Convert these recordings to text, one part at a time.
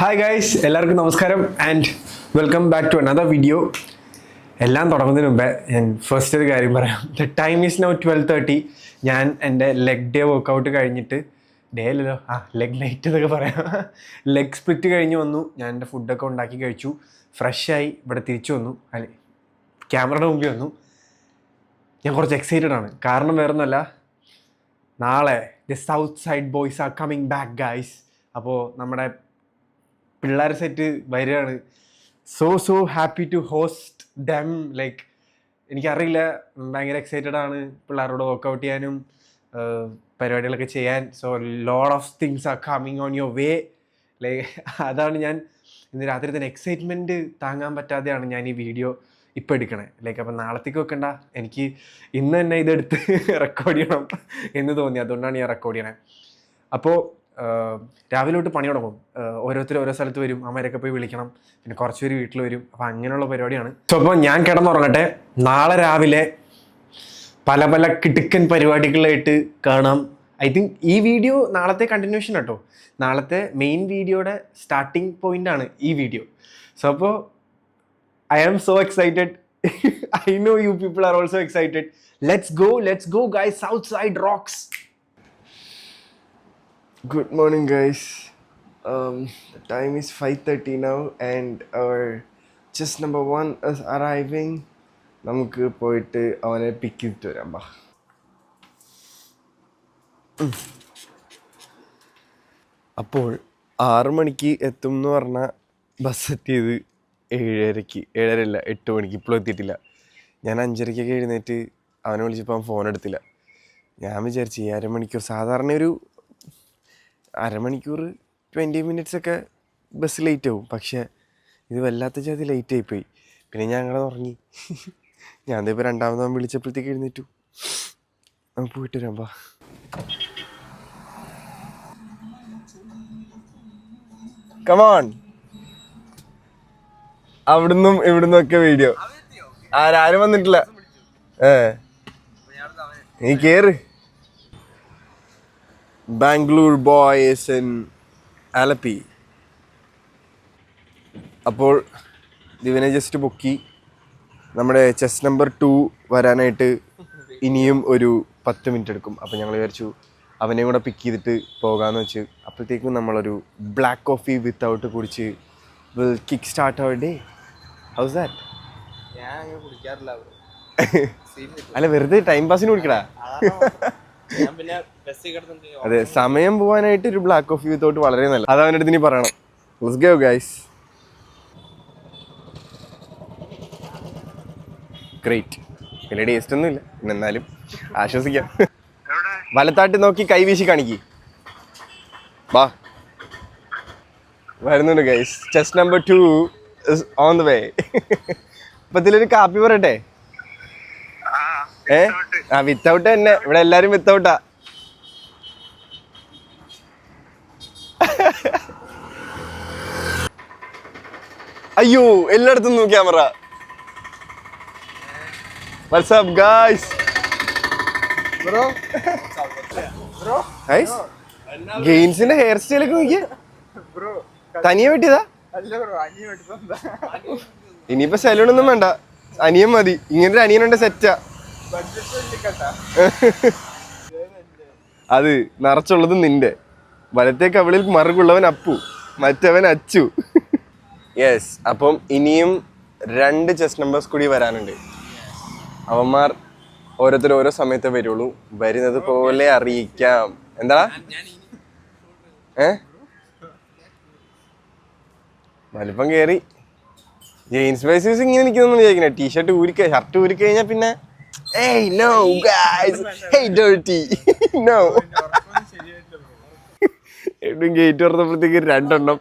Hi guys, എല്ലാവർക്കും നമസ്കാരം and welcome back to another video. എല്ലാം തുടങ്ങുന്നതിന് മുമ്പേ ഞാൻ ഫസ്റ്റ് ഒരു കാര്യം പറയാം. The time is now 12:30. ഞാൻ എൻ്റെ ലെഗ് ഡേ വർക്കൗട്ട് കഴിഞ്ഞിട്ട് ലെഗ് നൈറ്റ് എന്നൊക്കെ പറയാം, ലെഗ് സ്പ്ലിറ്റ് കഴിഞ്ഞ് വന്നു. ഞാൻ എൻ്റെ ഫുഡൊക്കെ ഉണ്ടാക്കി കഴിച്ചു, ഫ്രഷായി ഇവിടെ തിരിച്ചു വന്നു, അല്ലെ ക്യാമറയുടെ മുമ്പിൽ വന്നു. ഞാൻ കുറച്ച് എക്സൈറ്റഡ് ആണ്, കാരണം വേറൊന്നുമല്ല, നാളെ the south side boys are coming back guys. അപ്പോൾ നമ്മുടെ പിള്ളേർ സെറ്റ് വരികയാണ്. So happy to host them. Like എനിക്കറിയില്ല, ഭയങ്കര എക്സൈറ്റഡ് ആണ് പിള്ളേരോട് വർക്കൗട്ട് ചെയ്യാനും പരിപാടികളൊക്കെ ചെയ്യാൻ. So lot of things are coming on your way. Like അതാണ് ഞാൻ ഇന്ന് രാത്രി തന്നെ എക്സൈറ്റ്മെൻറ്റ് താങ്ങാൻ പറ്റാതെയാണ് ഞാൻ ഈ വീഡിയോ ഇപ്പോൾ എടുക്കണേ. ലൈക്ക് അപ്പം നാളത്തേക്ക് വെക്കണ്ട, എനിക്ക് ഇന്ന് തന്നെ ഇതെടുത്ത് റെക്കോർഡ് ചെയ്യണം എന്ന് തോന്നി, അതുകൊണ്ടാണ് ഞാൻ റെക്കോർഡ് ചെയ്യണേ. അപ്പോൾ രാവിലെ തൊട്ട് പണി തുടങ്ങും. ഓരോരുത്തർ ഓരോ സ്ഥലത്ത് വരും, അമ്മരൊക്കെ പോയി വിളിക്കണം, പിന്നെ കുറച്ച് പേര് വീട്ടിൽ വരും. അപ്പോൾ അങ്ങനെയുള്ള പരിപാടിയാണ്. സോ അപ്പോൾ ഞാൻ കിടന്നുറങ്ങട്ടെ. നാളെ രാവിലെ പല പല കിടുക്കൻ പരിപാടികളായിട്ട് കാണാം. ഐ തിങ്ക് ഈ വീഡിയോ നാളത്തെ കണ്ടിന്യൂഷൻ കേട്ടോ. നാളത്തെ മെയിൻ വീഡിയോയുടെ സ്റ്റാർട്ടിങ് പോയിൻ്റാണ് ഈ വീഡിയോ. സോ അപ്പോൾ I am so excited. I know you people are also excited. Let's go guys. South side rocks. Good morning, guys. The time is 5:30 now, and our chest number 1 is arriving. നമുക്ക് പോയിട്ട് അവനെ പിക്ക് ചെയ്തിട്ട് വരാം. ബാ. അപ്പോൾ 6 മണിക്ക് എത്തും എന്ന് പറഞ്ഞാൽ ബസ് എത്തിയത് 7:30. 7:30 8 മണിക്ക്. ഇപ്പോഴും എത്തിയിട്ടില്ല. ഞാൻ 5:30 എഴുന്നേറ്റ് അവനെ വിളിച്ചപ്പോൾ അവൻ ഫോൺ എടുത്തില്ല. ഞാൻ വിചാരിച്ചു 1/2 മണിക്കൂർ, സാധാരണ ഒരു അരമണിക്കൂർ 20 minutes ഒക്കെ ബസ് ലേറ്റ് ആവും. പക്ഷേ ഇത് വല്ലാത്ത ജാതി ലേറ്റ് ആയിപ്പോയി. പിന്നെ ഞാൻ അങ്ങനെ ഉറങ്ങി. ഞാൻ ഇപ്പോൾ രണ്ടാമതാവും വിളിച്ചപ്പോഴത്തേക്ക് എഴുന്നേറ്റു. നമുക്ക് പോയിട്ട് വരാം. ബാ. കമോൺ. അവിടുന്നും ഇവിടുന്നും ഒക്കെ വീഡിയോ. ആരും വന്നിട്ടില്ല. നീ കേറ്. Bangalore boys in Alleppey. അപ്പോൾ ദിവനെ ജസ്റ്റ് പൊക്കി. നമ്മുടെ ചെസ് നമ്പർ 2 വരാനായിട്ട് ഇനിയും ഒരു 10 മിനിറ്റ് എടുക്കും. അപ്പോൾ ഞങ്ങൾ വിചാരിച്ചു അവനെയും കൂടെ പിക്ക് ചെയ്തിട്ട് പോകാമെന്ന് വെച്ച്. അപ്പോഴത്തേക്കും നമ്മളൊരു ബ്ലാക്ക് കോഫി വിത്തൗട്ട് കുടിച്ച് will kick start our day. How's that? അല്ല, വെറുതെ ടൈം പാസിന് കുടിക്കടാ. അതെ, സമയം പോകാനായിട്ട് ഒരു ബ്ലാക്ക് കോഫി വിത്തൗട്ട് വളരെ നല്ല. അത് അവൻ്റെ അടുത്ത് ഇനി പറയണം. Let's go guys. ഗ്രേറ്റ്. വലിയ ടേസ്റ്റ് ഒന്നും ഇല്ല, എന്നാലും ആശ്വസിക്കാം. വലത്താട്ട് നോക്കി കൈവീശി കാണിക്ക്. വാ, വരുന്നുണ്ട് guys. Chess number 2 is on the way. അപ്പൊ ഇതിലൊരു കാപ്പി പറയട്ടെ? വിത്തൗട്ട് തന്നെ. ഇവിടെ എല്ലാരും വിത്തൗട്ടാ. അയ്യോ, എല്ലായിടത്തും camera. What's up guys? Bro. Guys, ഗെയിൻസിന്റെ ഹെയർ സ്റ്റൈൽ ഒക്കെ നോക്കിയേ. തനിയെ വെട്ടിയതാ? ഇനിയിപ്പോ സലൂണൊന്നും വേണ്ട, അനിയൻ മതി. ഇങ്ങനൊരു അനിയനുണ്ട്, സെറ്റാ. അത് നിറച്ചുള്ളത് നിന്റെ. വലത്തെ കവിളിൽ മറുകുള്ളവൻ അപ്പു, മറ്റവൻ അച്ചു. യെസ്. അപ്പം ഇനിയും 2 ചെസ് നമ്പേഴ്സ് കൂടി വരാനുണ്ട്. അവന്മാർ ഓരോരുത്തർ ഓരോ സമയത്ത് വരുള്ളൂ. വരുന്നത് പോലെ അറിയിക്കാം. എന്താ വലിപ്പം കയറി ജെയിംസ് ബേസീസ് ഇങ്ങനെ നിൽക്കുന്നു വിചാരിക്കണേ. ടീഷർട്ട് ഷർട്ട് ഊരിക്കഴിഞ്ഞാൽ പിന്നെ hey no guys, hey dirty no. എന്നും ഗേറ്റ് തുറന്നപ്പോഴത്തേക്ക് 2 എണ്ണം.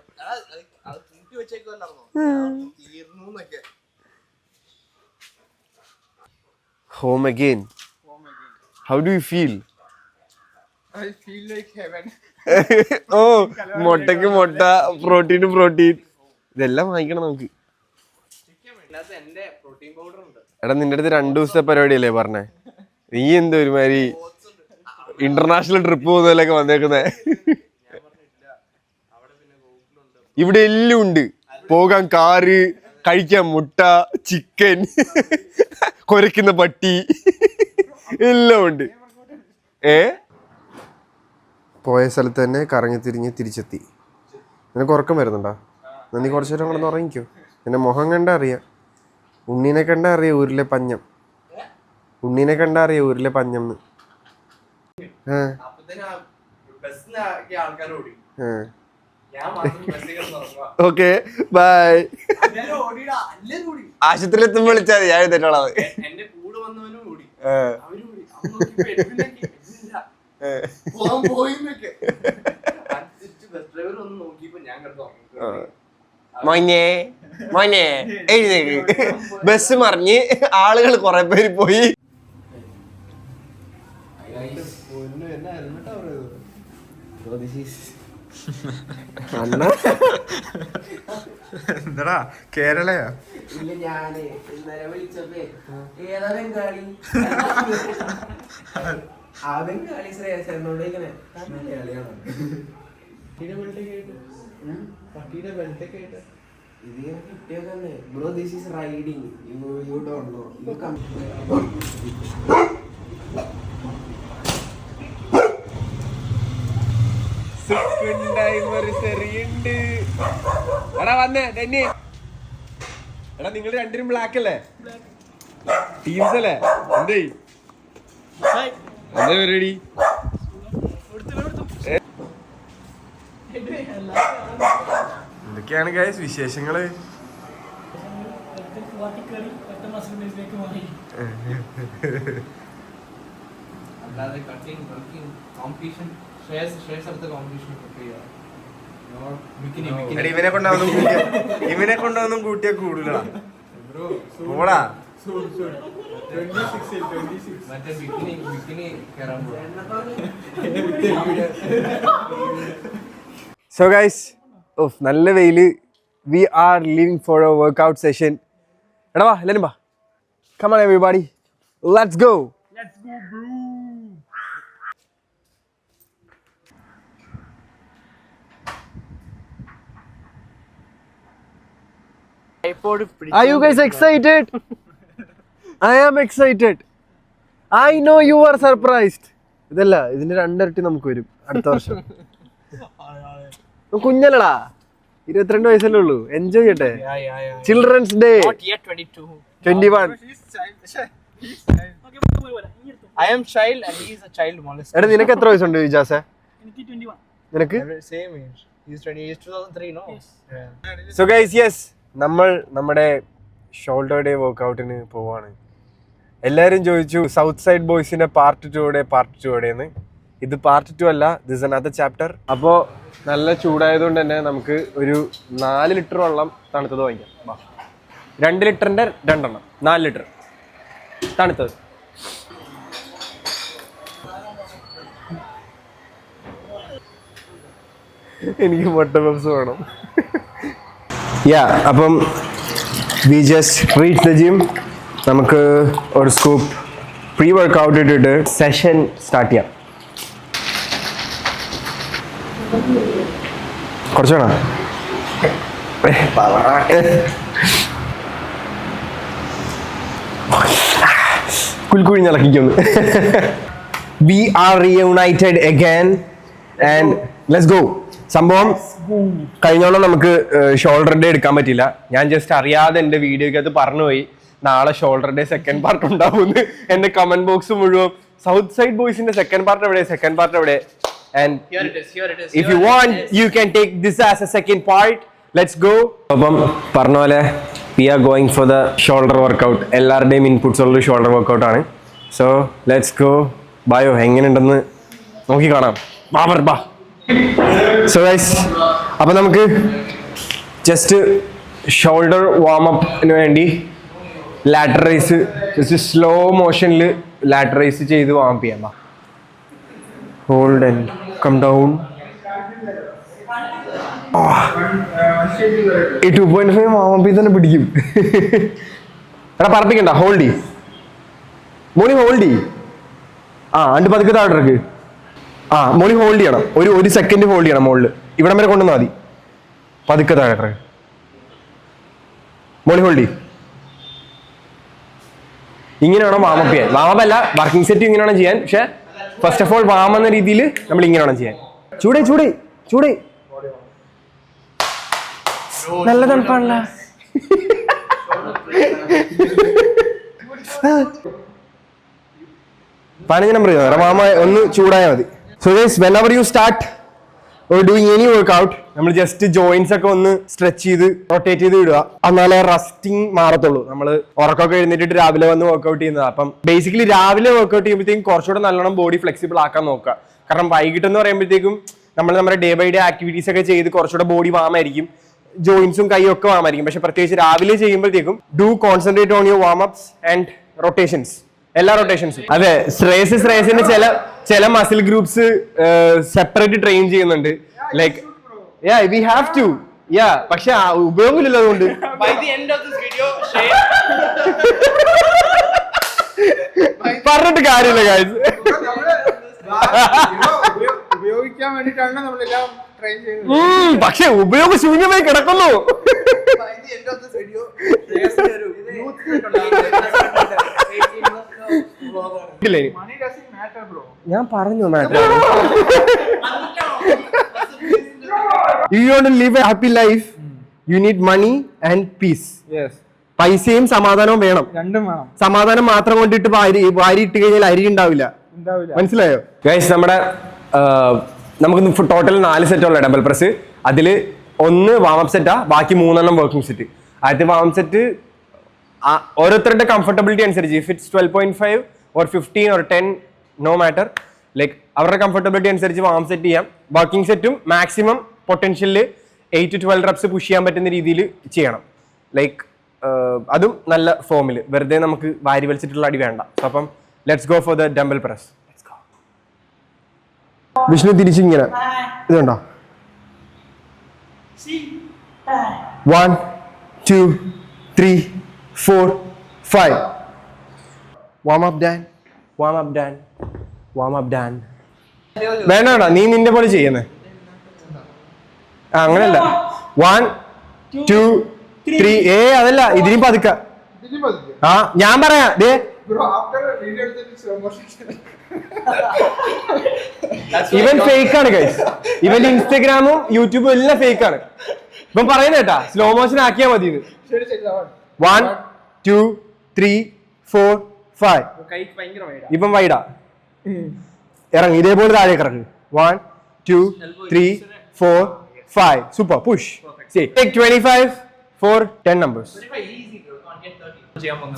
Home again. How do you feel? I feel like heaven. Oh, മുട്ടയ്ക്ക് മുട്ട, പ്രോട്ടീൻ പ്രോട്ടീൻ, ഇതെല്ലാം വാങ്ങിക്കണം നമുക്ക്. എടാ, നിന്റെ അടുത്ത് 2 ദിവസത്തെ പരിപാടിയല്ലേ പറഞ്ഞേ? നീ എന്തോ ഒരുമാതിരി ഇന്റർനാഷണൽ ട്രിപ്പ് പോകുന്നതിലൊക്കെ വന്നേക്കുന്നേ. ഇവിടെ എല്ലാം ഉണ്ട്. പോകാൻ കാറ്, കഴിക്കാൻ മുട്ട, ചിക്കൻ, കുരയ്ക്കുന്ന പട്ടി എല്ലാം ഉണ്ട്. പോയ സ്ഥലത്ത് തന്നെ കറങ്ങി തിരിഞ്ഞ് തിരിച്ചെത്തി. നിനക്ക് ഉറക്കം വരുന്നുണ്ടോ? നീ കുറച്ചു നേരം കൂടെ ഉറങ്ങിക്കോ. നിന്റെ മുഖം കണ്ടാ അറിയാം. ഉണ്ണീനെ കണ്ടാ അറിയാം ഊരിലെ പഞ്ഞം. ഉണ്ണീനെ കണ്ടാ അറിയാം ഊരിലെ പഞ്ഞം. Okay bye. ആശുപത്രിയിൽ എത്തുമ്പോൾ വിളിച്ചാൽ മതി. ഞാൻ എഴുതിട്ടുള്ളത് മോനെ മോനെ എഴുന്നേക്ക്. ബസ് മറിഞ്ഞ് ആളുകൾ കുറെ പേര് പോയി. എന്താടാ കേരളയാ? ഇല്ല, ഞാന് ഇന്നലെ വിളിച്ചപ്പേ ഏതാ ബംഗാളി? ആ ബംഗാളി ശ്രേയസനോട് ഇങ്ങനെ മലയാളിയാണ്. പട്ടിയുടെ ബെൽറ്റ് കേട്ട് ഇത് കിട്ടിയതന്നെ. Bro this is riding. You don't know. You come. എടാ വന്നേ ഡെന്നി. എടാ നിങ്ങൾ രണ്ടിനും ബ്ലാക്ക് അല്ലേ? ടീംസ് അല്ലേ? എന്തേ എന്താ പരിപാടി? എന്തൊക്കെയാണ് ഗൈസ് വിശേഷങ്ങള്? ഇവനെ കൊണ്ടൊന്നും കൂട്ടിയാ കൂടുതലാ. ഓടാ സോ ഗൈസ്, നല്ല വെയില്. We are leaving for a workout session. എടാ വാ എല്ലാരും വാ. Come on everybody, let's go. Are you guys excited? I am excited. I know you are surprised. ഇതല്ല, ഇതിന്റെ രണ്ടിരട്ടി നമുക്ക് വരും അടുത്ത വർഷം. കുഞ്ഞല്ലടാ, 22 വയസ്സല്ലേ ഉള്ളൂ. എൻജോയ് ചെയ്യട്ടെ. Children's day 21. I am child and he is a child molester. എടാ നിനക്ക് എത്ര വയസ്സുണ്ട് വിജാസേ? നിനക്ക് Same age. He is 20. He is 2003, no? Yes. Yeah. So guys, yes, നമ്മൾ നമ്മുടെ ഷോൾഡർ ഡേ വർക്കൗട്ടിന് പോവാണ്. എല്ലാവരും ചോദിച്ചു സൗത്ത് സൈഡ് ബോയ്സിന്റെ പാർട്ട് 2 എന്ന്. ഇത് പാർട്ട് 2 അല്ല, ദിസ് അനദർ ചാപ്റ്റർ. അപ്പോൾ നല്ല ചൂടായതുകൊണ്ട് തന്നെ നമുക്ക് ഒരു 4 ലിറ്റർ വെള്ളം തണുത്തത് വാങ്ങിക്കാം. 2 ലിറ്ററിന്റെ 2 എണ്ണം, 4 ലിറ്റർ തണുത്തത്. എനിക്ക് മുട്ട പപ്സ് വേണം. അപ്പം we just reach the gym. നമുക്ക് ഒരു സ്കൂപ്പ് പ്രീ വർക്കൗട്ട് ഇട്ടിട്ട് സെഷൻ സ്റ്റാർട്ട് ചെയ്യാം. കുറച്ച് വേണം. കുൽക്കുഴിഞ്ഞിളക്കിക്കൊന്ന്. We are reunited again and let's go. സംഭവം കഴിഞ്ഞോളം നമുക്ക് ഷോൾഡർ ഡേ എടുക്കാൻ പറ്റില്ല. ഞാൻ ജസ്റ്റ് അറിയാതെ എൻ്റെ വീഡിയോക്കകത്ത് പറഞ്ഞുപോയി നാളെ ഷോൾഡർ ഡേ സെക്കൻഡ് പാർട്ട് ഉണ്ടാവുമെന്ന്. എൻ്റെ കമന്റ് ബോക്സ് മുഴുവൻ സൗത്ത് സൈഡ് ബോയ്സിന്റെ സെക്കൻഡ് പാർട്ട് എവിടെ? And if you want, you can take this as a second part. Let's go. അപ്പം പറഞ്ഞ പോലെ we are going for the shoulder workout. എല്ലാവരുടെയും inputs ഉള്ള shoulder workout ആണ്. So let's go. ബയോ എങ്ങനെയുണ്ടെന്ന് നോക്കി കാണാം. ബാ. സോ ഗൈസ്, അപ്പം നമുക്ക് ജസ്റ്റ് ഷോൾഡർ വാമപ്പിന് വേണ്ടി ലാറ്റർ റൈസ് ജസ്റ്റ് സ്ലോ മോഷനിൽ ലാറ്റർ റൈസ് ചെയ്ത് വാമപ്പ് ചെയ്യാം. Hold and come down. ഈ 2.5 വാമപ്പിൽ തന്നെ പിടിക്കും. എടാ പറപ്പിക്കണ്ട, ഹോൾഡ് ചെയ് മോണി, ഹോൾഡ് ചെയ്. അണ്ട് പതുക്കെ താഴേക്ക്. മോണി ഹോൾഡ് ചെയ്യണം. ഒരു സെക്കൻഡ് ഹോൾഡ് ചെയ്യണം. മുകളിൽ ഇവിടം വരെ കൊണ്ടുവന്നാൽ മതി. പതുക്കെ താഴെ കിടക്ക്. മോളി ഹോൾഡി. ഇങ്ങനെയാണോ വാമപ്പ് ചെയ്യാൻ? വാമപ്പ് അല്ല, വർക്കിംഗ് സെറ്റ് ഇങ്ങനെയാണോ ചെയ്യാൻ. പക്ഷെ ഫസ്റ്റ് ഓഫ് ഓൾ വാം എന്ന രീതിയിൽ നമ്മൾ ഇങ്ങനെയാണോ ചെയ്യാൻ. ചൂടേ ചൂടേ ചൂടേ. നല്ല തണുപ്പാണല്ല. പതിനഞ്ച് നമ്പർ മാമ ഒന്ന് ചൂടായാൽ മതി. So guys, whenever you start or doing any workout, നമ്മൾ ജസ്റ്റ് ജോയിന്റ്സ് ഒക്കെ ഒന്ന് സ്ട്രെച്ച് ചെയ്ത് റൊട്ടേറ്റ് ചെയ്ത് വിടുക. എന്നാലേ റസ്റ്റിംഗ് മാറത്തുള്ളൂ. നമ്മൾ ഉറക്കമൊക്കെ എഴുന്നേറ്റിട്ട് രാവിലെ വന്ന് വർക്ക്ഔട്ട് ചെയ്യുന്നത്. അപ്പം ബേസിക്കലി രാവിലെ വർക്ക്ഔട്ട് ചെയ്യുമ്പോഴത്തേക്കും കുറച്ചുകൂടെ നല്ലോണം ബോഡി ഫ്ലെക്സിബിൾ ആക്കാൻ നോക്കുക. കാരണം വൈകിട്ട് എന്ന് പറയുമ്പോഴത്തേക്കും നമ്മൾ നമ്മുടെ ഡേ ബൈ ഡേ ആക്ടിവിറ്റീസ് ഒക്കെ ചെയ്ത് കുറച്ചുകൂടെ ബോഡി വാമായിരിക്കും, ജോയിന്റ്സും കൈയും ഒക്കെ വാമായിരിക്കും. പക്ഷെ പ്രത്യേകിച്ച് രാവിലെ ചെയ്യുമ്പോഴത്തേക്കും do concentrate on your warm ups and rotations. എല്ലാ റൊട്ടേഷൻസും. അതെ, ശ്രേയസിന് ചില മസിൽ ഗ്രൂപ്പ്സ് സെപ്പറേറ്റ് ട്രെയിൻ ചെയ്യുന്നുണ്ട്. Like we have to. പക്ഷെ ഉപയോഗമില്ലല്ലോ അതുകൊണ്ട്. By the end of this video, പറഞ്ഞിട്ട് കാര്യമില്ല ഗൈസ്. ഉപയോഗിക്കാൻ വേണ്ടിയിട്ടാണ് നമ്മളെല്ലാം ട്രെയിൻ ചെയ്യുന്നത്. പക്ഷെ ഉപയോഗശൂന്യമായി കിടക്കുന്നു. By the end of this video, money doesn't matter, bro. ഞാൻ പറഞ്ഞു matter. You want to live a happy life, you need money and peace. Yes. പൈസയും സമാധാനവും വേണം. രണ്ടും വേണം. സമാധാനം മാത്രം കൊണ്ടിട്ട് വാരി ഇട്ട് കഴിഞ്ഞാൽ അരി ഉണ്ടാവില്ല. മനസ്സിലായോ ഗൈസ്? നമുക്ക് ടോട്ടൽ 4 സെറ്റുള്ള ഡബിൾ പ്രസ്. അതിൽ 1 വാമപ്പ് സെറ്റാ, ബാക്കി 3 വർക്കിംഗ് സെറ്റ്. ആദ്യത്തെ വാമപ്പ് സെറ്റ് ഓരോരുത്തരുടെ കംഫർട്ടബിലിറ്റി അനുസരിച്ച്, if it's 12.5 or 15 or 10, no matter. Like അവരുടെ കംഫർട്ടബിലിറ്റി അനുസരിച്ച് വാമപ്പ് സെറ്റ് ചെയ്യാം. വർക്കിംഗ് സെറ്റും മാക്സിമം പൊട്ടൻഷ്യലിൽ 8 to 12 റെപ്സ് പുഷ് ചെയ്യാൻ പറ്റുന്ന രീതിയിൽ ചെയ്യണം. ലൈക്ക് അതും നല്ല ഫോമിൽ, വെറുതെ നമുക്ക് വാരി വലിച്ചിട്ടുള്ള അടി വേണ്ട. അപ്പം let's go for the dumbbell press. Vishnu തിരിച്ചിങ്ങനെ ഇതുണ്ടോ? 1 2 3 4 5. Warm up done, warm up done, warm up done. വേണ്ട, നീ നിന്റെ പോലെ ചെയ്യുന്നേ. അങ്ങനല്ല. 1 2 3. അതല്ല, ഇതിനും പതുക്ക. ഞാൻ പറയാം. ഇവൻ ഫേക്ക് ആണ് ഗൈസ്. ഇവൻ ഇൻസ്റ്റഗ്രാമും യൂട്യൂബും എല്ലാം ഫേക്ക് ആണ്. ഇവൻ പറയുന്ന കേട്ടാ സ്ലോ മോഷൻ ആക്കിയാ മതി. 1 2 3 4 5. ഇപ്പം വൈഡാ ഇറങ്ങി, ഇതേപോലെ താഴേക്ക് ഇറങ്ങി. 1 2 3 4 5. Super. Push. Take 25 for 10 numbers.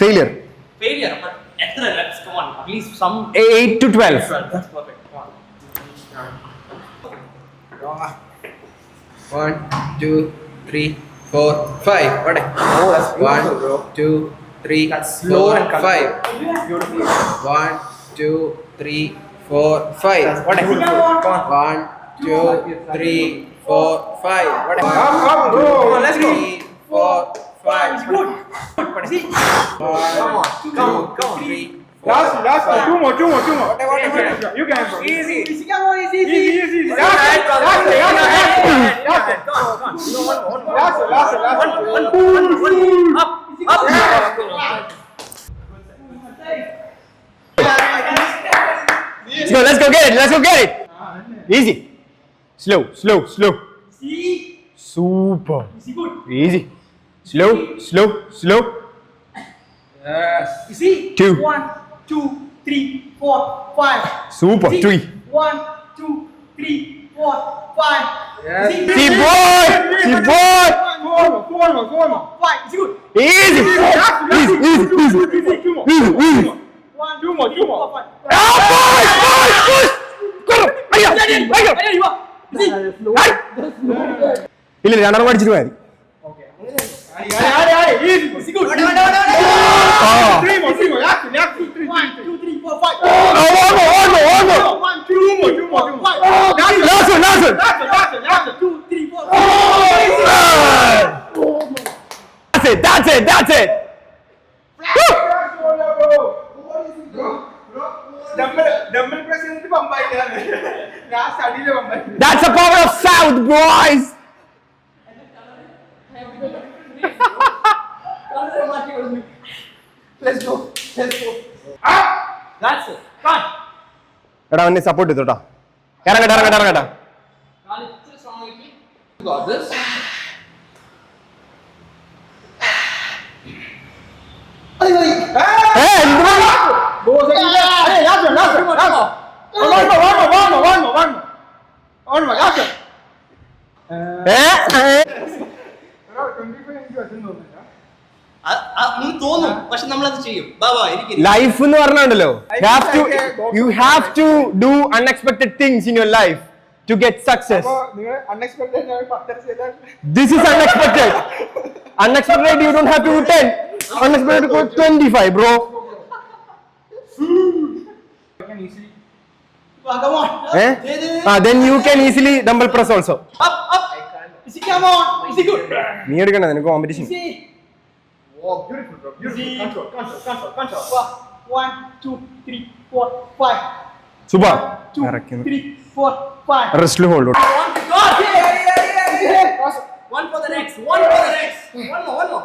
Failure. But extra reps, come on, at least some 8 to 12. That's perfect. Come on. 1 2 3 4 5. What? 1 2 3 4 5. 1 2 3 4 5. What? 1 2 3 4 5. What? Come on, let's go. 4 5. Good. See? Come on. 3. Last, two more. What? You can. Easy. Come on, easy. Last. Up. Let's go get it. Easy. Slow. Super. Easy. Slow. You see? 2. 1 2 3 4 5. Super. 3. 1 2 3 4 5. See boy. Four more. 5. Is good. Easy. Two more. 4 5. ഇല്ല, 2 അടിച്ചിട്ട് മതി. Easy. Good. Three more. 1 2 3 4 5. On. 1 2 more. 5. Last one. 2 3 4 That's it. Dumbbell press ചെയ്തിട്ട് pump ആയിട്ടാണ്. Last അടിയില് pump ആയി. That's the power of South, boys. Let's go. That's it. Fine. എടാ അവനെ support ചെയ്തോട്ടാ. ഇറങ്ങട്ടെ. You got this. തോന്നും പക്ഷെ നമ്മളത് ചെയ്യും. ലൈഫ് എന്ന് പറഞ്ഞാണ്ടല്ലോ you have to do unexpected things in your life to get success. This is unexpected. Unexpected, you don't have to do 10. Unexpected, go 25, bro. Come on. Then you can easily dumbbell press also. Up. Is he come on? Is he good? നീ എടുക്കണ്ട, നിനക്ക് competition. See. Oh, beautiful, bro. Beautiful. Control. 1, 2, 3, 4, 5. Super. 2, 3, 4, 5. റെസ്റ്റിൽ hold out. One for the next. One more.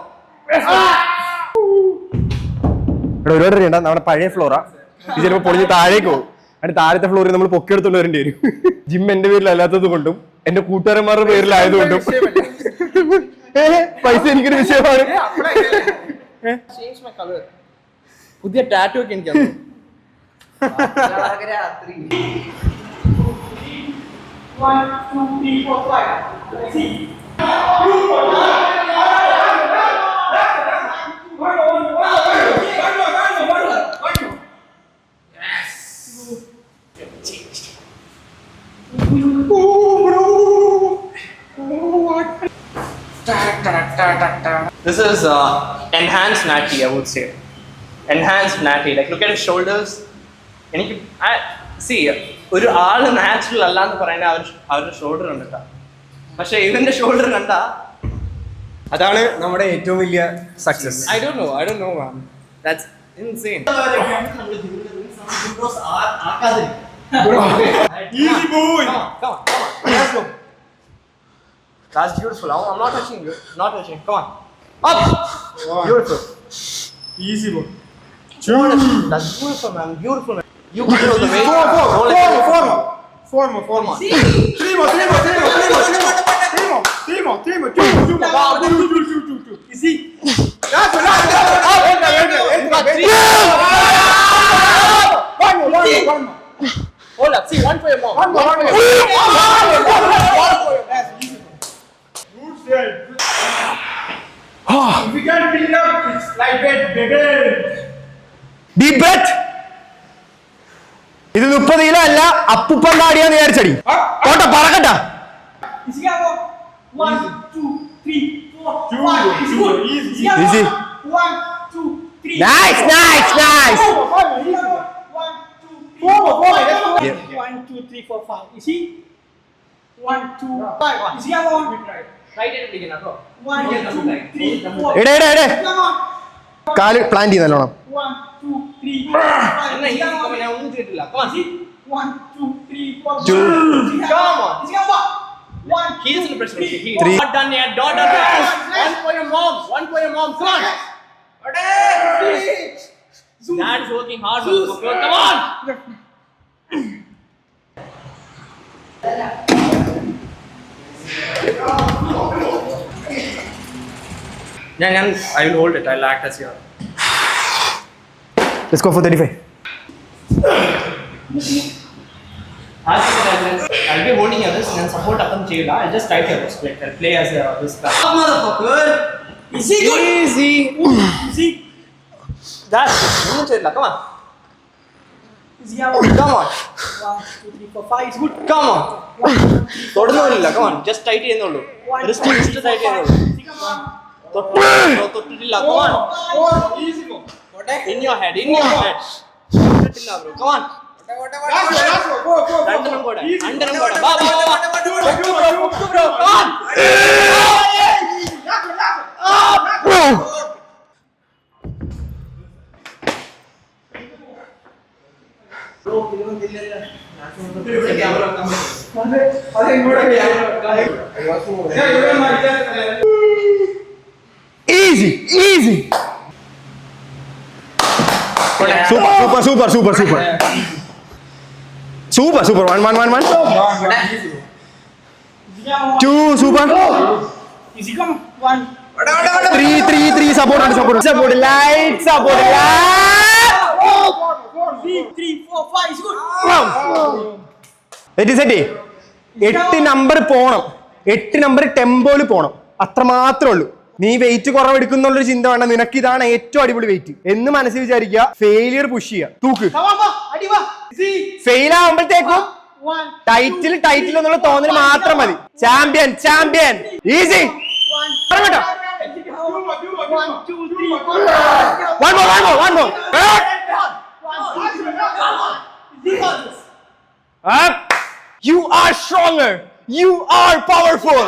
ഒരുപാട് അറിയണ്ട, നമ്മുടെ പഴയ ഫ്ലോറാ. ഇത് ചിലപ്പോൾ പൊളിഞ്ഞ് താഴേക്ക് പോകും. അതിന്റെ താഴത്തെ ഫ്ലോറിൽ നമ്മൾ പൊക്കിയെടുത്തോണ്ട് വരേണ്ടി വരും. ജിം എന്റെ പേരിലല്ലാത്തത് കൊണ്ടും എന്റെ കൂട്ടുകാരന്മാരുടെ പേരിലായതുകൊണ്ടും പൈസ എനിക്കൊരു വിഷയമാണ്. Change my color. പുതിയ ടാറ്റു ഒക്കെ എനിക്ക് 1, 2, 3, 4, 5. See. This is enhanced natty, I would say. Enhanced natty. Like, look at his shoulders. See, ഒരു ആള് നാച്ചുറൽ അല്ലാന്ന് പറയുന്നത് അവരുടെ ഷോൾഡർ കണ്ടിട്ടാ. പക്ഷെ ഇവന്റെ ഷോൾഡർ കണ്ടാ അതാണ് നമ്മുടെ ഏറ്റവും വലിയ success. I don't know, man. That's insane. Easy boy. Come on. Let's go. That's beautiful. I'm not touching you. Not touching. Come on. Up. Wow. Beautiful. Easy boy. That's beautiful, man. Beautiful, man. You control the weight. Four more. Three more. Two. You see? That's One more. Hold up. See, one for your mom. One more. That's easy. Good straight. If you can build up, it's like that, baby. Deep breath. ഇത് 30 kilo അല്ല, അപ്പുപ്പണ്ടാടിയാന്ന് വിചാരിച്ചടി. കോട്ടെ പറക്കട്ടാ. Is he come on? 1, 2, 3, 4, Two, 5. Is two, good. easy. Is he come Easy. on? 1, 2, 3. Nice. 1, 2, 3, 4, 5. Yeah. 1, 2, 3, 4, 5. Is he? 1, 2, 5. Is he come on? Right hand പിടിക്കണം കേട്ടോ. 1, 2, 3, 4. എടേ Come on. കാല് plan ചെയ്ത് നല്ലോണം. 1, 2, 3, 4, 5. എന്നാ ഈ come ഞാൻ ഒന്നും ചെയ്തിട്ടില്ല. Come on. 1, 2, 3, 4. Two. Come on. Is he come on? 1, He is in the pressure. He is. Three. Not done yet. Not done yet. One for your mom. Come on. Dad is working hard. Come on. I will hold it. I'll act as your. Let's go for 35. I'll be holding your wrist and support Akam Chela. I'll just tight your wrist. Like, I'll play as this guy. Motherfucker! Easy! Easy! That's it. Come on. Is he come on? Come on. 1, 2, 3, 4, 5. Is good. Come on. തൊടുന്നില്ല. Come on. Just tight ചെയ്യുന്നുള്ളൂ. Wrist tight ചെയ്യുന്നുള്ളൂ. തൊട്ടിട്ടില്ല. Come on. Easy boy. In your head. തൊട്ടിട്ടില്ല bro. Come on. Last one. Go. രണ്ടെണ്ണം കൂടെ. Easy. രണ്ടെണ്ണം കൂടെ. വാ. Two. Bro. Come on. Yeah, Easy, easy. Super. 1. 2, super. Easy, come. 1. 3. Support. Light support. 3, 4, 5. It's good. Set 8 number പോണം, 8 number ടെമ്പോയിൽ പോണം, അത്ര മാത്രമേ ഉള്ളൂ. നീ വെയിറ്റ് കുറവെടുക്കുന്നുള്ളൊരു ചിന്ത വേണ്ട, നിനക്ക് ഇതാണ് ഏറ്റവും അടിപൊളി വെയിറ്റ് എന്ന് മനസ്സിൽ വിചാരിക്കുക. ഫെയിലിയർ പുഷ് ചെയ്യുക, തൂക്ക്. ഫെയിൽ ആവുമ്പോഴത്തേക്കും ടൈറ്റിൽ എന്നുള്ള തോന്നൽ മാത്രം മതി. Champion easy. 1, 2, 3, 4. One more. You are stronger. You are powerful.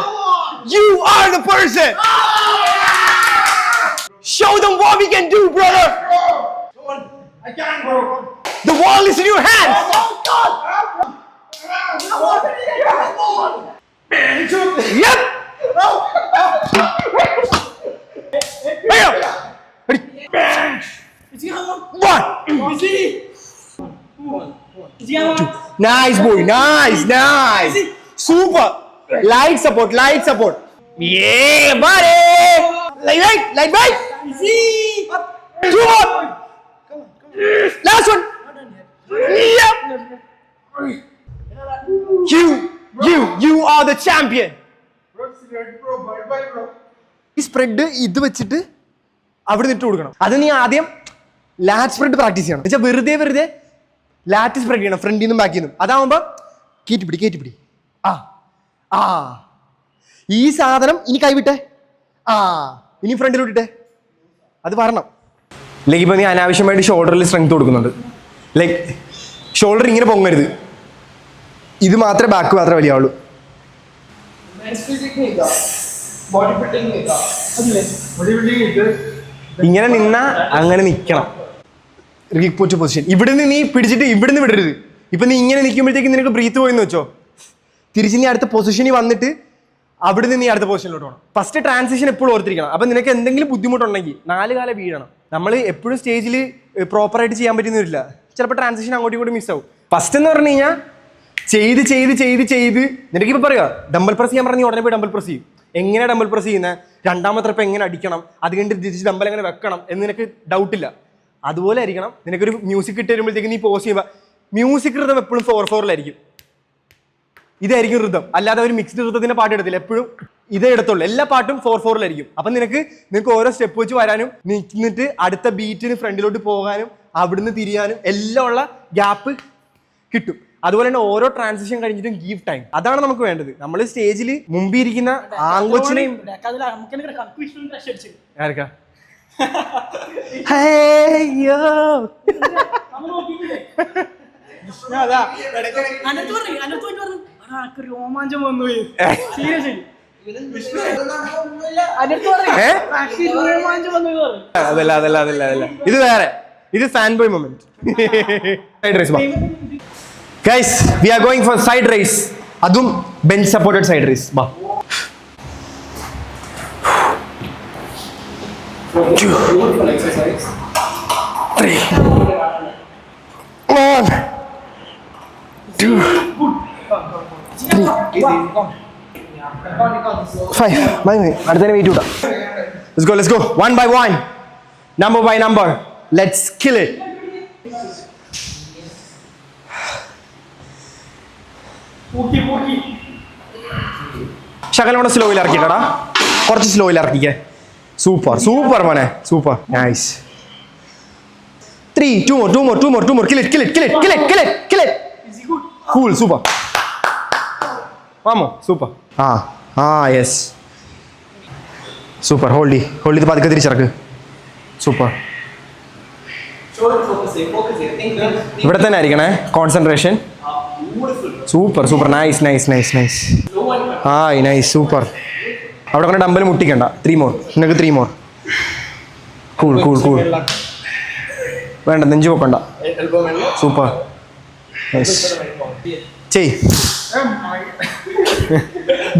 You are the person. Show them what we can do, brother. I can't, bro. The world is in your hands. Yep. Easy, come on. 1. Easy. 1. Easy, come on. Nice boy. Nice. Super. Light support. Yeah, buddy. Light. Easy. 2 more. Last one. Yep. You are the champion. Bye, bro. ഈ spread ഇത് വെച്ചിട്ട് അവിടെ നിട്ട് കൊടുക്കണം. അത് നീ ആദ്യം ലാറ്റ് spread practice ചെയ്യണം. വെച്ചാൽ വെറുതെ ലാറ്റ് സ്പ്രെഡ് ചെയ്യണം, ഫ്രണ്ടിൽ നിന്നും ബാക്കിൽ നിന്നും. അതാവുമ്പോ കയറ്റിപ്പിടി. ആ ഈ സാധനം ഇനി കൈവിട്ടെ, ഇനി ഫ്രണ്ടിലോട്ടിട്ടെ, അത് വരണം. ലൈക്ക് ഇപ്പൊ നീ അനാവശ്യമായിട്ട് ഷോൾഡറിൽ സ്ട്രെങ്ത് കൊടുക്കുന്നുണ്ട്. ലൈക്ക് ഷോൾഡർ ഇങ്ങനെ പൊങ്ങരുത്, ഇത് മാത്രമേ ബാക്ക് മാത്രമേ വലിയാവുള്ളൂ. ഇങ്ങനെ നിന്നാ അങ്ങനെ നിൽക്കണം. പൊസിഷൻ ഇവിടുന്ന് നീ പിടിച്ചിട്ട് ഇവിടുന്ന് വിടരുത്. ഇപ്പൊ നീ ഇങ്ങനെ നിൽക്കുമ്പോഴത്തേക്ക് നിനക്ക് ബ്രീത്ത് പോയെന്ന് വെച്ചോ, തിരിച്ച് നീ അടുത്ത പൊസിഷനിൽ വന്നിട്ട് അവിടുന്ന് നീ അടുത്ത പൊസിഷനിലോട്ട് പോകണം. ഫസ്റ്റ് ട്രാൻസിഷൻ എപ്പോഴും ഓർത്തിരിക്കണം. അപ്പൊ നിനക്ക് എന്തെങ്കിലും ബുദ്ധിമുട്ടുണ്ടെങ്കിൽ 4 കാലം വീഴണം. നമ്മൾ എപ്പോഴും സ്റ്റേജിൽ പ്രോപ്പറായിട്ട് ചെയ്യാൻ പറ്റുന്ന വരില്ല, ചിലപ്പോൾ ട്രാൻസിഷൻ അങ്ങോട്ടും ഇങ്ങോട്ടും മിസ്സാവും. ഫസ്റ്റ് എന്ന് പറഞ്ഞു കഴിഞ്ഞാൽ ചെയ്ത് നിനക്കിപ്പോൾ പറയുക ഡംബൽ പ്രസ് ചെയ്യാൻ പറഞ്ഞാൽ ഉടനെ പോയി ഡംബൽ പ്രസ് ചെയ്യും. എങ്ങനെ ഡംബൽ പ്രസ് ചെയ്യുന്നത്, രണ്ടാമത്തെ ട്രിപ്പ് എങ്ങനെ അടിക്കണം, അത് കഴിഞ്ഞിട്ട് തിരിച്ച് ഡംബൽ എങ്ങനെ വെക്കണം എന്ന് നിനക്ക് ഡൗട്ടില്ല. അതുപോലെ ആയിരിക്കണം. നിനക്കൊരു മ്യൂസിക് ഇട്ട് വരുമ്പോഴത്തേക്ക് നീ പോസ് ചെയ്യുമ്പോൾ മ്യൂസിക് ഋതം എപ്പോഴും 4/4 ഇതായിരിക്കും ഋതം. അല്ലാതെ ഒരു മിക്സ്ഡ് ഋതത്തിന്റെ പാട്ട് എടുത്തില്ല, എപ്പോഴും ഇതേ എടുത്തുള്ളൂ. എല്ലാ പാട്ടും 4/4 അപ്പം നിനക്ക് ഓരോ സ്റ്റെപ്പ് വെച്ച് വരാനും നിന്നിട്ട് അടുത്ത ബീറ്റിന് ഫ്രണ്ടിലോട്ട് പോകാനും അവിടുന്ന് തിരിയാനും എല്ലാം ഉള്ള ഗ്യാപ്പ് കിട്ടും. അതുപോലെ തന്നെ ഓരോ ട്രാൻസിഷൻ കഴിഞ്ഞിട്ടും ഗീവ് ടൈം. അതാണ് നമുക്ക് വേണ്ടത്. നമ്മൾ സ്റ്റേജിൽ മുമ്പിരിക്കുന്ന ആങ്കൊച്ചിനെയും ആർക്കാ രോമാഞ്ചം വന്നു സീരിയസ്. അതല്ല ഇത് വേറെ, ഇത് fan boy moment. Side raise guys, we are going for side raise, അതും ബെഞ്ച് സപ്പോർട്ടഡ് സൈഡ് റേസ്. ബാ 2 3 1 2 5. അടുത്തതിനെ വെയിറ്റ് കൂട്ടാം. Let's go. One by one, number by number. Let's kill it. ശകലം കൂടെ സ്ലോയിൽ ഇറക്കിക്കടാ, കുറച്ച് സ്ലോയിൽ ഇറക്കിക്കേ. സൂപ്പർ മോനെ, super, nice. 3 2 more. Kill it. Cool, super. Vamos, super. Yes. Super, hold it പതുക്കെ തിരിച്ചിറക്ക്. Super. ഇവിടെ തന്നെ ആയിരിക്കണേ concentration. Super, nice. Nice, super. അവിടെ കൊണ്ട് ഡമ്പൽ മുട്ടിക്കണ്ട. 3 more. നിനക്ക് 3 more. കൂൾ. വേണ്ട, നെഞ്ചു പൊക്കണ്ട. സൂപ്പർ, ചെയ്.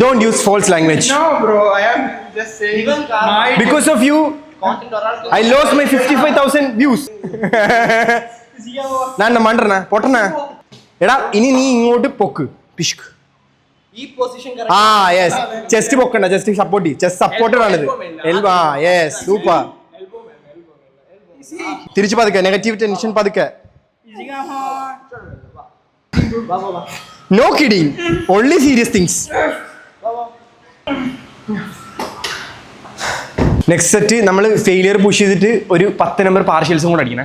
Don't use false language. No, bro. I am just saying. Because of you, I lost my 55,000 views. ഞാൻ മണ്ടന പൊട്ടന എടാ ഇനി നീ ഇങ്ങോട്ട് പൊക്ക് പിഷ്ക് ഈ പൊസിഷൻ ആ യെസ് ചെസ്റ്റ് പൊക്കണ്ട ചെസ്റ്റ് സപ്പോർട്ട് ചെയ്യ് ചെസ്റ്റ് സപ്പോർട്ടഡ് ആണിത് എൽബോ ആ യെസ് സൂപ്പർ തിരിച്ചു പതുക്കെ നെഗറ്റീവ് ടെൻഷൻ പതുക്കെ no kidding only serious things next set നമ്മൾ ഫെയിലിയർ പുഷ് ചെയ്തിട്ട് ഒരു 10 നമ്പർ പാർഷ്യൽസും കൂടെ അടിക്കണേ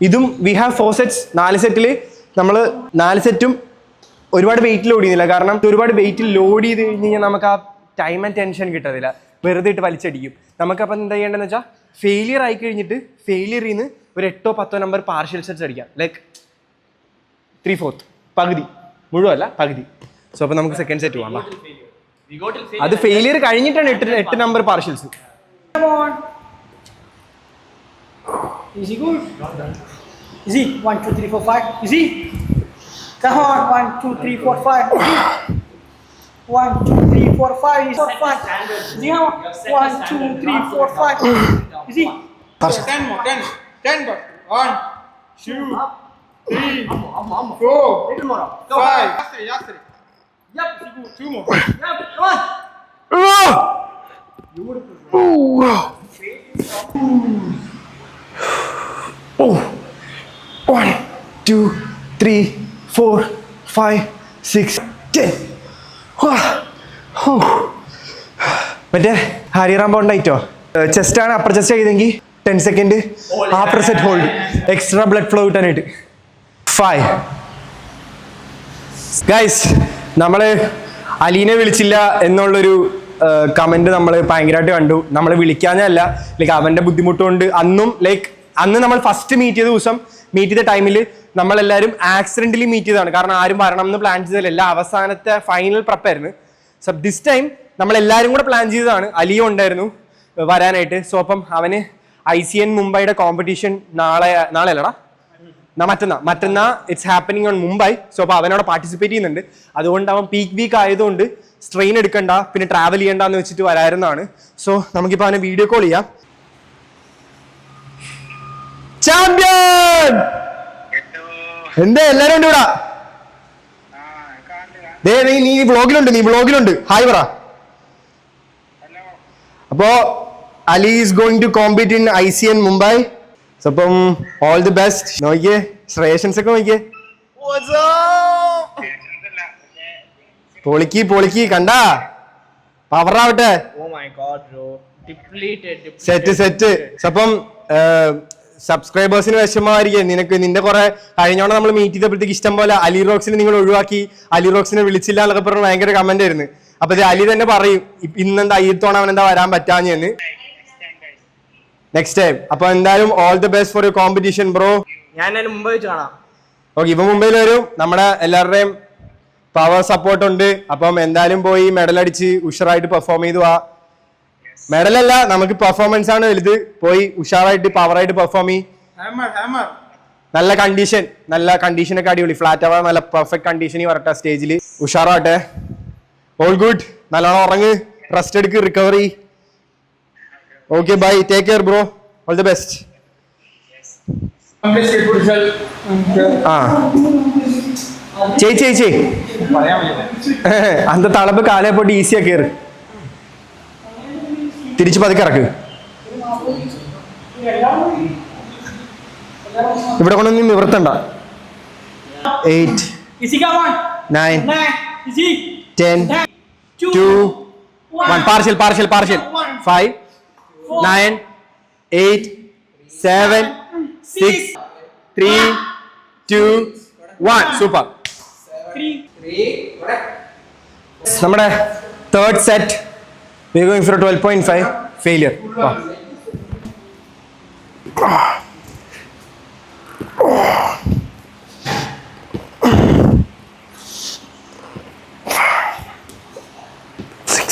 ഇതും വി ഹാവ് 4 സെറ്റ്സ് 4 സെറ്റിൽ നമ്മൾ 4 സെറ്റും ഒരുപാട് വെയിറ്റ് ലോഡ് ചെയ്യുന്നില്ല കാരണം ഒരുപാട് വെയിറ്റ് ലോഡ് ചെയ്ത് കഴിഞ്ഞ് കഴിഞ്ഞാൽ നമുക്ക് ആ ടൈം ആൻഡ് ടെൻഷൻ കിട്ടത്തില്ല വെറുതെ ഇട്ട് വലിച്ചടിക്കും നമുക്കപ്പം എന്താ ചെയ്യേണ്ടതെന്ന് വെച്ചാൽ ഫെയിലിയർ ആയി കഴിഞ്ഞിട്ട് ഫെയിലിയറിൽ നിന്ന് ഒരു 8 10 നമ്പർ പാർഷ്യൽ സെറ്റ്സ് അടിക്കാം ലൈക്ക് 3/4 പകുതി മുഴുവല്ല പകുതി സോ അപ്പം നമുക്ക് സെക്കൻഡ് സെറ്റ് പോകാം അത് ഫെയിലിയർ കഴിഞ്ഞിട്ടാണ് 8 number പാർഷ്യൽസ് Come on. Easy, good. Easy. 1, 2, 3, 4, 5. Easy. Come on. 1, 2, 3, 4, 5. Easy. 1, 2, 3, 4, 5. Easy. 4, 5. Easy. 1, 2, 3, 4, 5. Easy. 10 more, 10. 10 more. 1, 2, 3, 4, 5. Yasri. Yep. 2 more. Yep. Come on. Oh, 1, 2, 3, 4, 5, 6, 10. മറ്റേ ഹരിറാം ബോണ്ടായിട്ടോ ചെസ്റ്റ് ആണ് അപ്പർ ചെസ്റ്റ് ചെയ്തെങ്കിൽ 10 second after set hold extra blood flow കിട്ടാനായിട്ട് 5 guys നമ്മൾ അലീനെ വിളിച്ചില്ല എന്നുള്ളൊരു comment നമ്മൾ ഭയങ്കരമായിട്ട് കണ്ടു നമ്മൾ വിളിക്കാഞ്ഞല്ല ലൈക്ക് അവന്റെ ബുദ്ധിമുട്ടുകൊണ്ട് അന്ന് നമ്മൾ ഫസ്റ്റ് മീറ്റ് ചെയ്ത ദിവസം മീറ്റ് ചെയ്ത ടൈമിൽ നമ്മളെല്ലാവരും ആക്സിഡന്റലി മീറ്റ് ചെയ്തതാണ് കാരണം ആരും വരണം എന്ന് പ്ലാൻ ചെയ്തതല്ല അവസാനത്തെ ഫൈനൽ പ്രപ്പായിരുന്നു സോ ദിസ് ടൈം നമ്മളെല്ലാവരും കൂടെ പ്ലാൻ ചെയ്തതാണ് അലിയും ഉണ്ടായിരുന്നു വരാനായിട്ട് സോ അപ്പം അവന് ICN മുംബൈയുടെ കോമ്പറ്റീഷൻ നാളെ അല്ലടാ മറ്റന്നാ it's happening on Mumbai so അപ്പോൾ അവനവിടെ പാർട്ടിസിപ്പേറ്റ് ചെയ്യുന്നുണ്ട് അതുകൊണ്ട് അവൻ പീക്ക് വീക്ക് ആയതുകൊണ്ട് സ്ട്രെയിൻ എടുക്കണ്ട പിന്നെ ട്രാവൽ ചെയ്യണ്ടെന്ന് വെച്ചിട്ട് വരായിരുന്നതാണ് സോ നമുക്കിപ്പോൾ അവനെ വീഡിയോ കോൾ ചെയ്യാം ചാമ്പ്യൻ എന്താ എല്ലാരും ഉണ്ട് ഇവിടെ നീ വ്ളോഗിലുണ്ട് ഹായ് പറ അപ്പോ Ali is going to compete in ICN Mumbai so അപ്പം ഓൾ ദി ബെസ്റ്റ് നോക്കിയേ ശ്രേഷൻസ് ഒക്കെ നോക്കിയേ പൊളിക്ക് കണ്ടാ പവറാവട്ടെ സെറ്റ് അപ്പം സബ്സ്ക്രൈബേഴ്സിന് വിഷമമായിരിക്കും നിന്റെ കുറെ കഴിഞ്ഞോണ്ട് നമ്മൾ മീറ്റ് ചെയ്തപ്പോഴത്തേക്ക് ഇഷ്ടം പോലെ അലി റോക്സിനെ നിങ്ങൾ ഒഴിവാക്കി അലി റോക്സിനെ വിളിച്ചില്ല എന്നൊക്കെ പറഞ്ഞ് ഭയങ്കര കമന്റ് ആയിരുന്നു അപ്പൊ അലി തന്നെ പറയും ഇന്നെന്താ ഈ തവണ അവൻ എന്താ വരാൻ പറ്റാഞ്ഞെന്ന് നെക്സ്റ്റ് ടൈം അപ്പൊ എന്തായാലും all the best for your competition bro ഞാൻ മുംബൈ വെച്ച് കാണാം ഓക്കെ ഇപ്പൊ മുംബൈയിൽ വരും നമ്മുടെ എല്ലാവരുടെയും പവർ സപ്പോർട്ട് ഉണ്ട് അപ്പം എന്തായാലും പോയി മെഡൽ അടിച്ച് ഉഷാറായിട്ട് പെർഫോം ചെയ്തു ആ മെഡലല്ല നമുക്ക് പെർഫോമൻസ് ആണ് വലുത് പോയി ഉഷാറായിട്ട് പവറായിട്ട് പെർഫോം ചെയ്യും നല്ല കണ്ടീഷനൊക്കെ അടിപൊളി ഫ്ലാറ്റ് ആവാൻ നല്ല പെർഫെക്റ്റ് കണ്ടീഷനിൽ വരട്ടെ സ്റ്റേജിൽ ഉഷാറാവട്ടെ ഓൾ ഗുഡ് നല്ലോണം ഉറങ്ങ് റെസ്റ്റ് എടുക്ക് recovery okay bye take care bro all the best ആ ചേച്ചി അന്ത തളപ്പ് കാലേ പോട്ട് ഈസിയാ കയറ് തിരിച്ച് പതുക്കെ ഇറക്ക് ഇവിടെ കൊണ്ടൊന്നും നിവർത്തണ്ട 8 9 10 2 1 പാർഷ്യൽ 5 9 8 7 6 3 2 1 സൂപ്പർ നമ്മുടെ third set we are going for a 12.5 failure Six,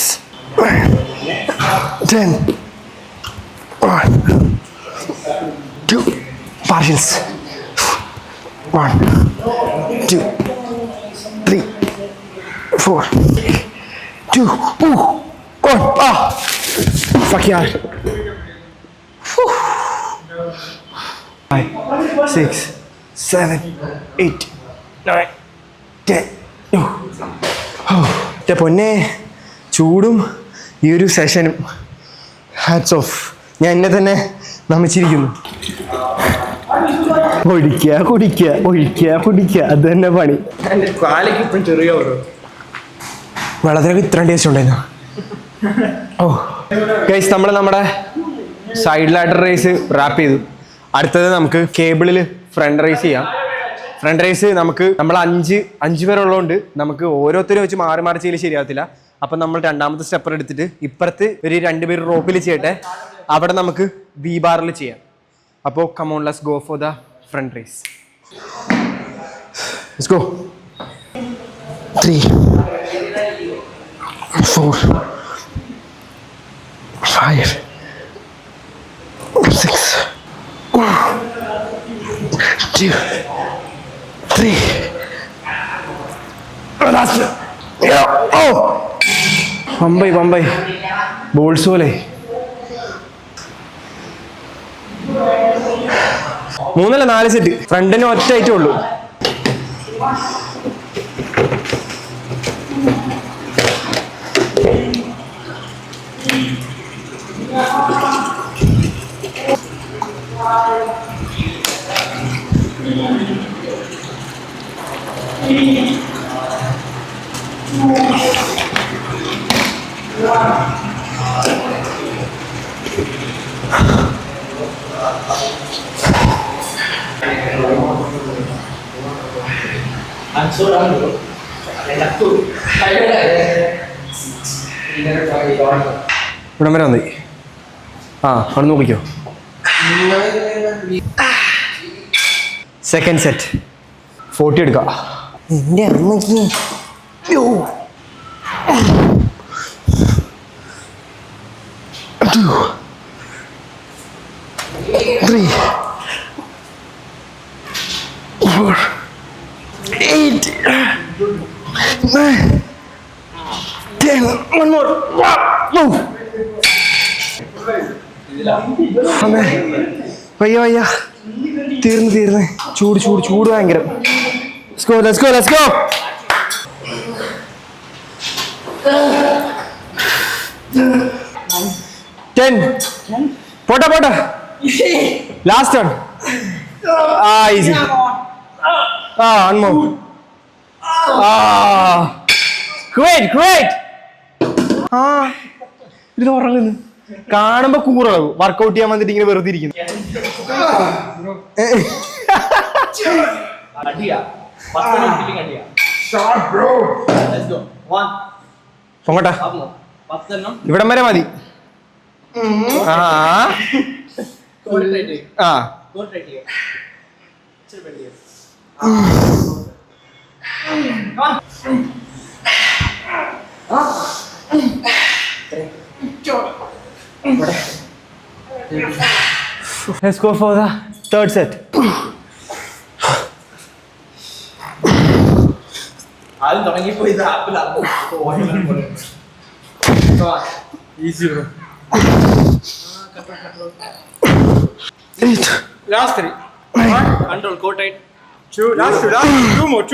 10 1 2 partials 1 2 3 4 2 1 fuck yeah 5, 6, 7, 8, 9, 10. എൻ്റെ പൊന്നെ, ചൂടും ഈ ഒരു സെഷനും ഹാറ്റ്സ് ഓഫ്. ഞാൻ എന്നെ തന്നെ നമിച്ചിരിക്കുന്നു. ഒഴിക്കുക കുടിക്കുക, ഒഴിക്കുക കുടിക്കുക, അത് തന്നെ പണി. എൻ്റെ കാലയ്ക്ക് ഇപ്പം ചെറിയ ഓരോ വെള്ളത്തിനൊക്കെ ഇത്രയും ടേസ്റ്റ് ഉണ്ടായിരുന്നു. ഓ ഗൈസ്, നമ്മുടെ സൈഡ് ലാഡർ റേസ് റാപ്പ് ചെയ്തു. അടുത്തത് നമുക്ക് കേബിളിൽ ഫ്രണ്ട് റേസ് ചെയ്യാം. ഫ്രണ്ട് റേസ് നമ്മൾ അഞ്ച് പേരുള്ളതുകൊണ്ട് നമുക്ക് ഓരോരുത്തരും വെച്ച് മാറി മാറി ചെയ്യൽ ശരിയാകത്തില്ല. അപ്പം നമ്മൾ രണ്ടാമത്തെ സ്റ്റെപ്പർ എടുത്തിട്ട് ഇപ്പുറത്ത് ഒരു 2 പേര് റോപ്പിൽ ചെയ്യട്ടെ, അവിടെ നമുക്ക് വി ബാറിൽ ചെയ്യാം. അപ്പോൾ come on, let's go for the front raise. Let's go. 3, 4, 5, 6, 2, 3. Last. Oh! Bombay. Bolts പോലെ 3 അല്ല 4 സെറ്റ്. ഫ്രണ്ടിന് ഒറ്റ ഐറ്റേ ഉള്ളൂ. ഇവിടം വരെ വന്നേ. അവിടെ നോക്കിക്കോ. സെക്കൻഡ് സെറ്റ് 40 എടുക്കാം. എൻ്റെ അമ്മയ്ക്ക് 2, 3, 4, 8, 9, 10. One more. വയ്യ തീർന്ന് ചൂട് ഭയങ്കരം. Let's go. Ten. പോട്ടെ. Last one. Easy. One more. Great. ഇത് ഉറങ്ങുന്നു കാണുമ്പോ കൂറളവ്. വർക്കൗട്ട് ചെയ്യാൻ വന്നിട്ട് ഇങ്ങനെ വെറുതെ ഇരിക്കുന്നു. പൊങ്ങട്ടെ, ഇവിടം വരെ മതി. Let's go for the third set. ആദ്യം തുടങ്ങിപ്പോയി easy bro. Last 3. Control, go tight. Last 2 more.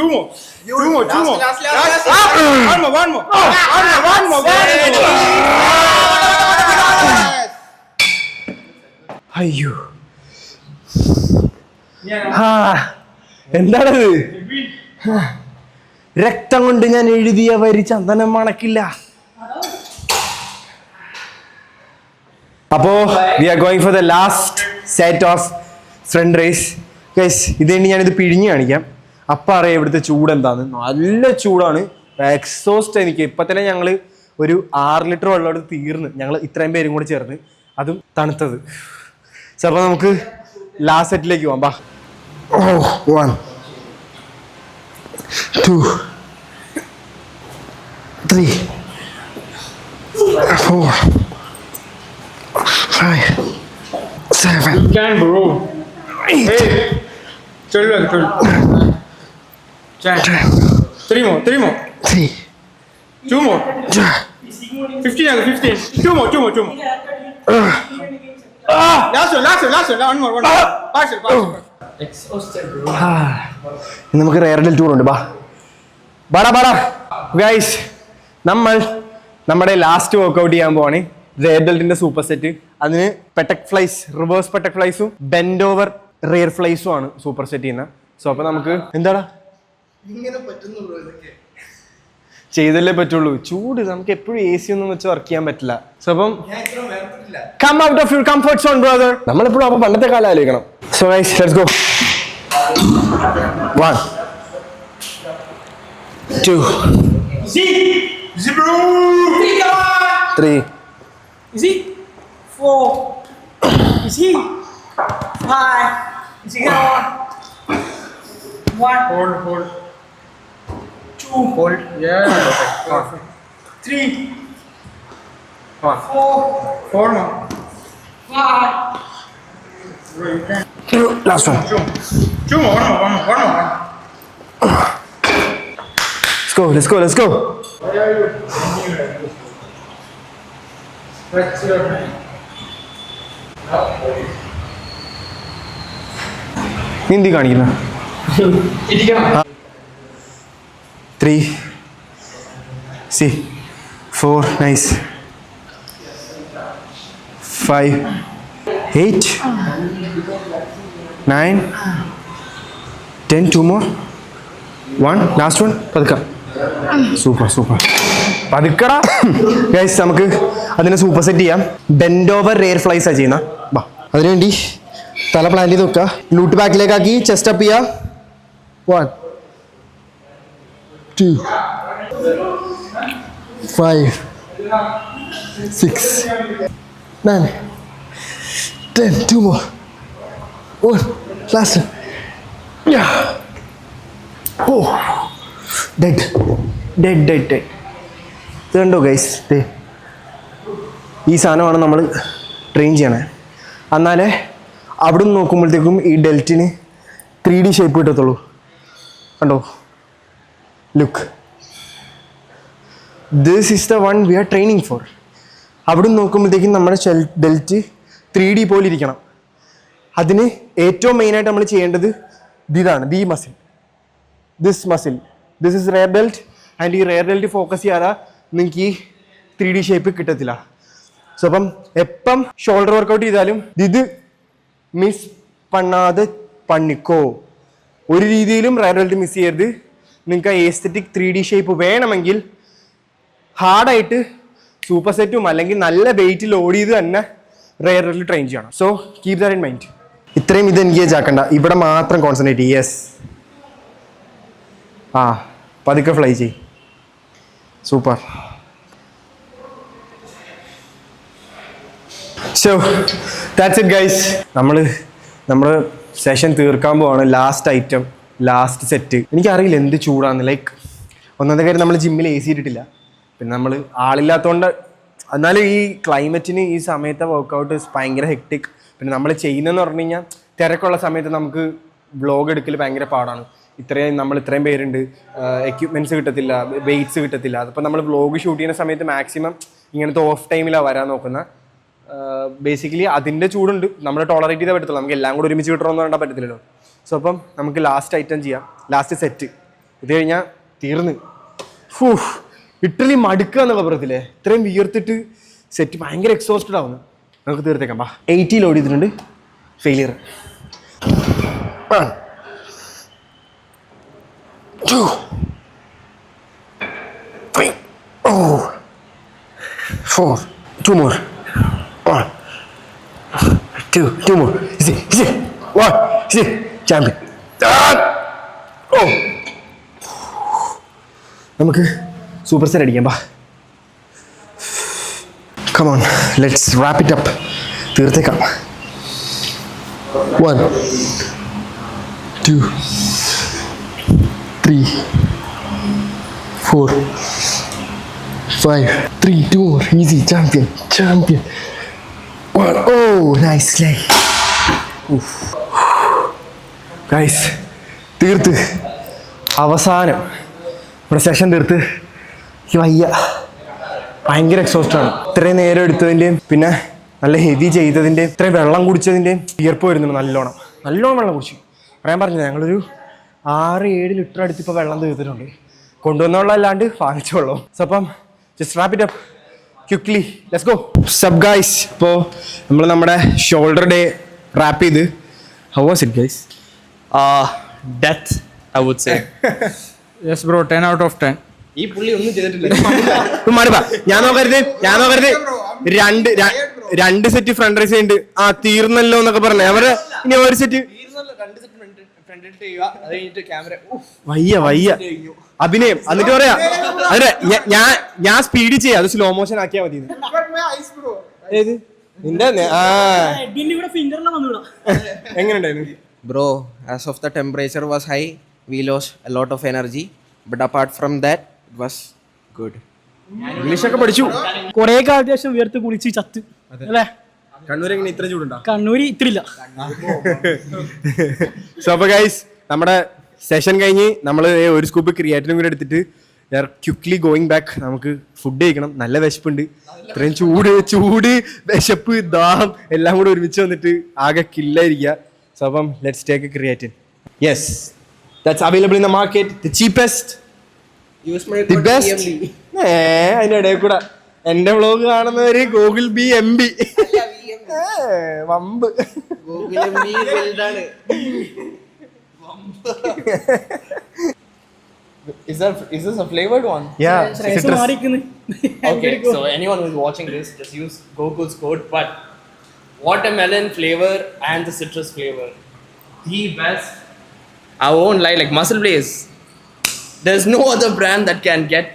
Last. One more. അയ്യോ, എന്താണത്? രക്തം കൊണ്ട് ഞാൻ എഴുതിയ വരി ചന്ദനം മണക്കില്ല. അപ്പോ we are going for the last set of front raise. Guys, ഇതുകൊണ്ട് ഞാനിത് പിഴിഞ്ഞ് കാണിക്കാം. അപ്പം അറിയാം ഇവിടുത്തെ ചൂട് എന്താന്ന്. നല്ല ചൂടാണ്, എക്സോസ്റ്റ്. എനിക്ക് ഇപ്പം തന്നെ ഞങ്ങൾ ഒരു 6 ലിറ്റർ വെള്ളം എടുത്ത് തീർന്ന്, ഞങ്ങൾ ഇത്രയും പേരും കൂടി ചേർന്ന്, അതും തണുത്തത്. അപ്പോൾ നമുക്ക് ലാസ്റ്റ് സെറ്റിലേക്ക് പോവാം. 1, 2, 3, 4, 5, 7. You can, bro. 8. Hey. 12. 10. 3 more. 3. 2 more. 15. 2 more. Last one. One more. Partial. നമുക്ക് റെയർ ഡെൽറ്റ് കൂടെ ഉണ്ട്. ബാടാ ഗൈസ്, നമ്മൾ നമ്മുടെ ലാസ്റ്റ് വർക്ക്ഔട്ട് ചെയ്യാൻ പോവാണ്. റെയർ ഡെൽറ്റിന്റെ സൂപ്പർ സെറ്റ്. അതിന് പെട്ടക് ഫ്ലൈസ്, റിവേഴ്സ് പെട്ടക് ഫ്ലൈസും ബെൻഡ് ഓവർ റെയർ ഫ്ലൈസും ആണ് സൂപ്പർ സെറ്റ് ചെയ്യുന്നത്. സോ അപ്പൊ നമുക്ക് എന്താടാ ചെയ്തല്ലേ പറ്റുള്ളൂ. ചൂട് നമുക്ക് എപ്പോഴും AC ഒന്നും വെച്ച് വർക്ക് ചെയ്യാൻ പറ്റില്ല. സോ അപ്പം come out of your comfort zone brother. നമ്മളെപ്പോഴും അപ്പൊ പണ്ടത്തെ കാലം ആലോചിക്കണം. So guys let's go. 1 2 Easy, bro. 3 Easy. 4. Easy. 5. Easy. Come on. 1. Hold. 2. Hold. Yeah. Okay. 3. 4. 4. More. 5. Last one. Two more. One more. Let's go. Hindi കാണിക്കുന്ന 3 4 nice 5 8 9 10 2 more 1 last one പതുക്കെ. Super പതുക്കടാ guys. നമുക്ക് അതിനെ സൂപ്പർ സെറ്റ് ചെയ്യാം. Bend over rear flies ആണ് ചെയ്യുന്ന. ബാ അതിനുവേണ്ടി തല പ്ലാൻ ചെയ്ത് വെക്കുക. ലൂട്ട് ബാക്കിലേക്കാക്കി ചെസ്റ്റ് അപ്പ് ചെയ്യുക. 1 2 5 6 9 10 2 more 1 last one. Oh dead. ഇതുണ്ടോ ഗൈസ്? ഈ സാധനമാണ് നമ്മൾ ട്രെയിൻ ചെയ്യണേ. എന്നാലേ അവിടെ നിന്ന് നോക്കുമ്പോഴത്തേക്കും ഈ ഡെൽറ്റിന് 3D ഷേപ്പ് കിട്ടത്തുള്ളൂ. കണ്ടോ? Look, this is the one we are training for. അവിടെ നിന്ന് നോക്കുമ്പോഴത്തേക്കും നമ്മുടെ ഡെൽറ്റ് 3D പോലെ ഇരിക്കണം. അതിന് ഏറ്റവും മെയിനായിട്ട് നമ്മൾ ചെയ്യേണ്ടത് ഇതാണ്, this muscle. This is rear delt. And ഈ റെയർ ഡെൽറ്റ് ഫോക്കസ് ചെയ്യാതെ നിങ്ങൾക്ക് ഈ 3D ഷേപ്പ് കിട്ടത്തില്ല. സോ അപ്പം എപ്പം ഷോൾഡർ വർക്കൗട്ട് ചെയ്താലും ഇത് മിസ് പണ്ണാതെ പണിക്കോ. ഒരു രീതിയിലും റെയർ ഡെൽറ്റ് മിസ് ചെയ്യരുത്. നിങ്ങൾക്ക് ആ എസ്തെറ്റിക് 3D ഷേപ്പ് വേണമെങ്കിൽ ഹാർഡായിട്ട് സൂപ്പർ സെറ്റും അല്ലെങ്കിൽ നല്ല വെയിറ്റ് ലോഡ് ചെയ്ത് തന്നെ റെയർ ഡെൽറ്റ് ട്രെയിൻ ചെയ്യണം. So keep that in mind. ഇത്രയും ഇത് എൻഗേജ് ആക്കണ്ട, ഇവിടെ മാത്രം കോൺസെൻട്രേറ്റ് ചെയ്യ്. യെസ്, പതുക്കെ ഫ്ലൈ ചെയ്. Super. So that's it guys. നമ്മൾ സെഷൻ തീർക്കാൻ പോവാണ്. Last item, last set. എനിക്കറിയില്ല എന്ത് ചൂടാന്ന്. ലൈക്ക് ഒന്നാമത്തെ കാര്യം നമ്മൾ ജിമ്മിൽ AC ഇട്ടിട്ടില്ല. പിന്നെ നമ്മൾ ആളില്ലാത്തതുകൊണ്ട്, എന്നാലും ഈ ക്ലൈമറ്റിന് ഈ സമയത്തെ വർക്കൗട്ട് ഭയങ്കര ഹെക്ടിക്. പിന്നെ നമ്മൾ ചെയ്യുന്നതെന്ന് പറഞ്ഞു കഴിഞ്ഞാൽ തിരക്കുള്ള സമയത്ത് നമുക്ക് വ്ലോഗ് എടുക്കൽ ഭയങ്കര പാടാണ്. ഇത്രയും പേരുണ്ട്, എക്യുപ്മെൻറ്റ്സ് കിട്ടത്തില്ല, വെയ്റ്റ്സ് കിട്ടത്തില്ല. അതിപ്പോൾ നമ്മൾ വ്ലോഗ് ഷൂട്ട് ചെയ്യുന്ന സമയത്ത് മാക്സിമം ഇങ്ങനത്തെ ഓഫ് ടൈമിലാണ് വരാൻ നോക്കുന്നത്. ബേസിക്കലി അതിൻ്റെ ചൂടുണ്ട്, നമ്മൾ ടോളറേറ്റ് ചെയ്താൽ പറ്റത്തില്ല. നമുക്ക് എല്ലാം കൂടെ ഒരുമിച്ച് കിട്ടണമെന്ന് കണ്ടാൽ പറ്റത്തില്ലല്ലോ. സോ അപ്പം നമുക്ക് ലാസ്റ്റ് ഐറ്റം ചെയ്യാം, ലാസ്റ്റ് സെറ്റ്. ഇത് കഴിഞ്ഞാൽ തീർന്ന് ഇറ്റലി മടുക്കുക എന്നുള്ള പറയത്തില്ലേ, ഇത്രയും വിയർത്തിട്ട് സെറ്റ് ഭയങ്കര എക്സോസ്റ്റഡ് ആവുന്നു. നമുക്ക് തീർത്തേക്കാം. 80 ലോഡ് ചെയ്തിട്ടുണ്ട്. Failure. 1 2 3 4 2 more 1 2 more. Easy 1 easy champion. നമുക്ക് സൂപ്പർ സെറ്റ് അടിക്കാം. Come on, let's wrap it up. തീർത്തേക്കാം. 1 2 3 4 5 3 2 more. Easy champion 1. Oh nice leg. Guys, തീർത്ത് അവസാനം നമ്മുടെ സെഷൻ തീർത്ത്. വയ്യ, ഭയങ്കര എക്സോസ്റ്റാണ്. ഇത്രയും നേരം എടുത്തതിൻ്റെയും പിന്നെ നല്ല ഹെവി ചെയ്തതിൻ്റെ ഇത്രയും വെള്ളം കുടിച്ചതിൻ്റെ വിയർപ്പ് വരുന്നുണ്ട്. നല്ലോണം വെള്ളം കുടിച്ചു. പറയാൻ പറഞ്ഞില്ല, ഞങ്ങളൊരു 6-7 ലിറ്റർ അടുത്ത് ഇപ്പോൾ വെള്ളം തീർത്തിട്ടുണ്ട്. കൊണ്ടുവന്നുള്ളതല്ലാണ്ട് വാങ്ങിച്ച വെള്ളം. സോ അപ്പം just wrap it up quickly, let's go. സബ് ഗൈസ്, ഇപ്പോൾ നമ്മൾ നമ്മുടെ ഷോൾഡർ ഡേ റാപ്പ് ചെയ്ത്. How was it guys? Death, I would say. Yes, bro. 10 out of 10. ഈ പുള്ളി ഒന്നും ചെയ്തിട്ടില്ല. ഞാൻ നോക്കരുത് രണ്ട് സെറ്റ് ഫ്രണ്ട് റൈസ് ഉണ്ട്. തീർന്നല്ലോ എന്നൊക്കെ പറഞ്ഞു. അവരെ ഇനി ഒരു സെറ്റ് വയ്യ അഭിനയം. എന്നിട്ട് പറയാ അതെ ഞാൻ സ്പീഡിൽ ചെയ്യാം, അത് സ്ലോ മോഷൻ ആക്കിയാ മതി. ഏത് നിന്റെ എങ്ങനെയുണ്ടായിരുന്നു? Bro, as of the temperature was high, we lost a lot of energy. But apart from that, it was good. ഇംഗ്ലീഷൊക്കെ പഠിച്ചു. കൊറേ കാലത്തിന് ശേഷം ഉയർത്ത് കുളിച്ച് ചത്ത് അല്ലേ? കണ്ണൂർ എങ്ങനെ ഇത്ര ചൂടുണ്ടോ? കണ്ണൂര് ഇത്തിരില്ല. സോ അപ്പൊ ഗൈസ്, നമ്മുടെ സെഷൻ കഴിഞ്ഞ് നമ്മൾ ഒരു സ്കൂപ്പ് ക്രിയാറ്റിനും കൂടെ എടുത്തിട്ട് ക്വിക്ലി ഗോയിങ് ബാക്ക്. നമുക്ക് ഫുഡ് കഴിക്കണം. നല്ല വിശപ്പുണ്ട്. ഇത്രയും ചൂട് വിശപ്പ് ദാഹം എല്ലാം കൂടെ ഒരുമിച്ച് വന്നിട്ട് ആകെ കില്ലായിരിക്കുക. സോ അപ്പം let's take a creatine. Yes, that's available in the market. The cheapest, Use my the code best. TMB. അതിന്റെ ഇടയിൽ കൂടെ എന്റെ വ്ളോഗ് കാണുന്നവര് ഗൂഗിൾ BMB വമ്പ്. Google me well done. Is this a flavored one? Shreyas മാറിക്കുന്നു. Okay, so anyone who's watching this, just use Gokul's code. But watermelon flavor and the citrus flavor, the best. I won't lie, like Muscle Blaze. There's no other brand that can get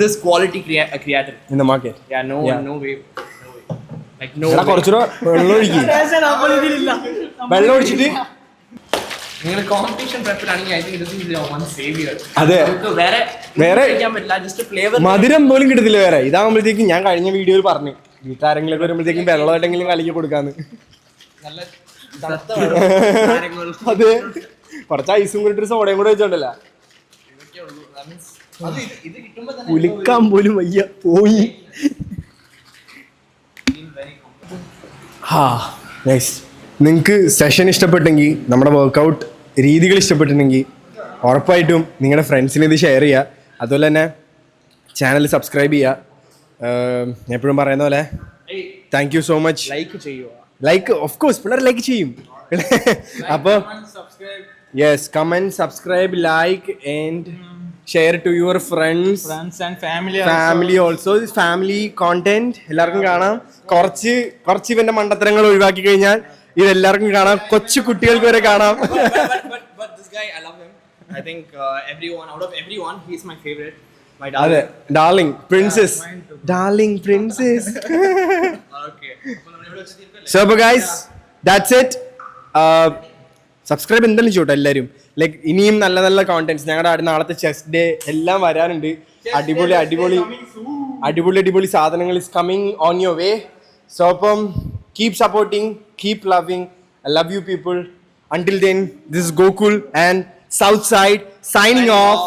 this quality creative. in the market. Yeah, no way. Like no way. കുറച്ചുകൂടെ വെള്ളം ഒഴിക്കും. ശ്രേയസ് നമ്മൾ ഇതിലില്ല. വെള്ളം ഒഴിച്ചിട്ട് നിങ്ങൾ competition prepare I think this is your one saviour. അതെ, നമുക്ക് വേറെ കഴിക്കാൻ പറ്റില്ല, ജസ്റ്റ് ഫ്ലേവർ മധുരം പോലും കിട്ടത്തില്ല വേറെ. ഇതാകുമ്പോഴത്തേക്കും ഞാൻ കഴിഞ്ഞ വീഡിയോയിൽ പറഞ്ഞു, വീട്ടാരെങ്കിലും വരുമ്പോഴത്തേക്കും വെള്ളമായിട്ടെങ്കിലും കലക്കി കൊടുക്കാന്ന്. നല്ല അതെ, കുറച്ച് ഐസും കൂടി ഇട്ട് സോഡയും കൂടെ വെച്ചോണ്ടല്ല ഇത് കിട്ടുമ്പോ തന്നെ കുലിക്കാൻ പോലും വയ്യ. പോയി. നിങ്ങൾക്ക് സെഷൻ ഇഷ്ടപ്പെട്ടെങ്കിൽ, നമ്മുടെ വർക്കൗട്ട് രീതികൾ ഇഷ്ടപ്പെട്ടിട്ടുണ്ടെങ്കിൽ ഉറപ്പായിട്ടും നിങ്ങളുടെ ഫ്രണ്ട്സിന് ഇത് ഷെയർ ചെയ്യുക. അതുപോലെ തന്നെ ചാനൽ സബ്സ്ക്രൈബ് ചെയ്യുക. എപ്പോഴും പറയുന്ന പോലെ thank you so much. Like ചെയ്യുക. ലൈക്ക് ഓഫ് കോഴ്സ് പിള്ളേർ ലൈക്ക് ചെയ്യും. അപ്പോൾ yes, comment, subscribe, like and share to your friends and family. Family also. Family content എല്ലാവർക്കും കാണാം. കുറച്ച് ഇവന്റെ മണ്ടത്തരങ്ങൾ ഒഴിവാക്കി കഴിഞ്ഞാൽ ഇതെല്ലാവർക്കും കാണാം. കൊച്ചു കുട്ടികൾക്ക് വരെ കാണാം. But this guy, I love him. I think out of everyone, he's my favorite. My അതെ, darling. Darling princess, darling princess. Okay. So അപ്പോൾ ഗൈസ്, ദാറ്റ്സ് ഇറ്റ്. സബ്സ്ക്രൈബ് എന്തായാലും ചെയ്യട്ടെ എല്ലാവരും. ലൈക്ക് ഇനിയും നല്ല നല്ല കോണ്ടന്റ്സ് ഞങ്ങളുടെ നാളത്തെ ചെസ് ഡേ എല്ലാം വരാനുണ്ട്. അടിപൊളി സാധനങ്ങൾ is coming on your way. So അപ്പം keep supporting, keep loving. I love you people. Until then, this is Gokul and Southside signing off.